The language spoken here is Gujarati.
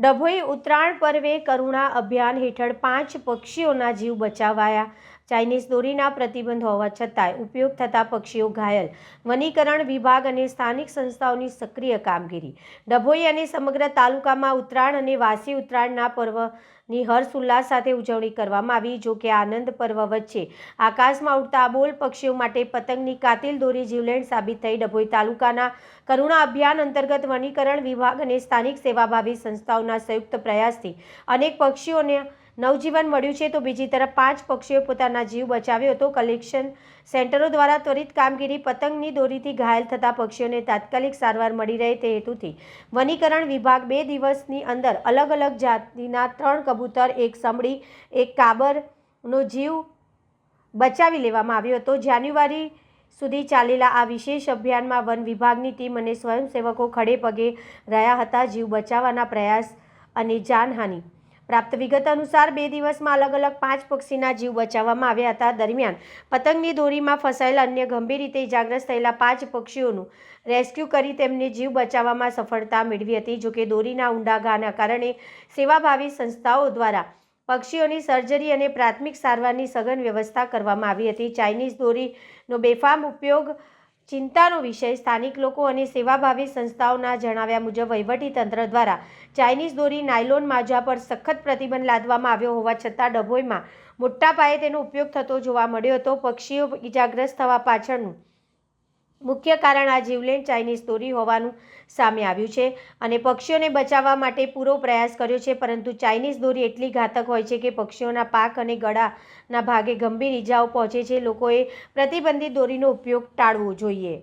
ડભોઈ ઉત્તરાયણ પર્વે કરુણા અભિયાન હેઠળ 5 પક્ષીઓના જીવ બચાવાયા। ચાઇનીઝ દોરીના પ્રતિબંધ હોવા છતાંય ઉપયોગ થતા પક્ષીઓ ઘાયલ। વનીકરણ વિભાગ અને સ્થાનિક સંસ્થાઓની સક્રિય કામગીરી। ડભોઈ અને સમગ્ર તાલુકામાં ઉત્તરાયણ અને વાસી ઉત્તરાયણના પર્વની હર્ષોલ્લાસ સાથે ઉજવણી કરવામાં આવી। જો કે આનંદ પર્વ વચ્ચે આકાશમાં ઉડતા અબોલ પક્ષીઓ માટે પતંગની કાતિલ દોરી જીવલેણ સાબિત થઈ। ડભોઈ તાલુકાના કરુણા અભિયાન અંતર્ગત વનીકરણ વિભાગ અને સ્થાનિક સેવાભાવી સંસ્થાઓના સંયુક્ત પ્રયાસથી અનેક પક્ષીઓને નવજીવન મળ્યું છે, તો બીજી તરફ 5 પક્ષીઓએ પોતાના જીવ બચાવ્યો હતો। કલેક્શન સેન્ટરો દ્વારા ત્વરિત કામગીરી પતંગની દોરીથી ઘાયલ થતા પક્ષીઓને તાત્કાલિક સારવાર મળી રહે તે હેતુથી વનીકરણ વિભાગ 2 દિવસની અંદર અલગ અલગ જાતિના 3 કબૂતર, 1 સમડી, 1 કાબરનો જીવ બચાવી લેવામાં આવ્યો હતો। જાન્યુઆરી સુધી ચાલેલા આ વિશેષ અભિયાનમાં વન વિભાગની ટીમ અને સ્વયંસેવકો ખડે પગે રહ્યા હતા જીવ બચાવવાના પ્રયાસ અને જાનહાનિ। પ્રાપ્ત વિગત અનુસાર 2 દિવસમાં અલગ અલગ 5 પક્ષીના જીવ બચાવવામાં આવ્યા હતા। દરમિયાન પતંગની દોરીમાં ફસાયેલા અન્ય ગંભીર રીતે ઇજાગ્રસ્ત થયેલા 5 પક્ષીઓનું રેસ્ક્યુ કરી તેમને જીવ બચાવવામાં સફળતા મેળવી હતી। જોકે દોરીના ઊંડા ઘાના કારણે સેવાભાવી સંસ્થાઓ દ્વારા પક્ષીઓની સર્જરી અને પ્રાથમિક સારવારની સઘન વ્યવસ્થા કરવામાં આવી હતી। ચાઇનીઝ દોરીનો બેફામ ઉપયોગ ચિંતાનો વિષય। સ્થાનિક લોકો અને સેવાભાવી સંસ્થાઓના જણાવ્યા મુજબ વહીવટીતંત્ર દ્વારા ચાઇનીઝ દોરી, નાયલોન માજા પર સખત પ્રતિબંધ લાદવામાં આવ્યો હોવા છતાં ડભોઈમાં મોટા પાયે તેનો ઉપયોગ થતો જોવા મળ્યો હતો। પક્ષીઓ ઇજાગ્રસ્ત થવા પાછળનું મુખ્ય કારણ આ જીવલેણ ચાઇનીઝ દોરી હોવાનું સામે આવ્યું છે અને પક્ષીઓને બચાવવા માટે પૂરો પ્રયાસ કર્યો છે, પરંતુ ચાઇનીઝ દોરી એટલી ઘાતક હોય છે કે પક્ષીઓના પાંખ અને ગળાના ભાગે ગંભીર ઇજાઓ પહોંચે છે। લોકોએ પ્રતિબંધિત દોરીનો ઉપયોગ ટાળવો જોઈએ।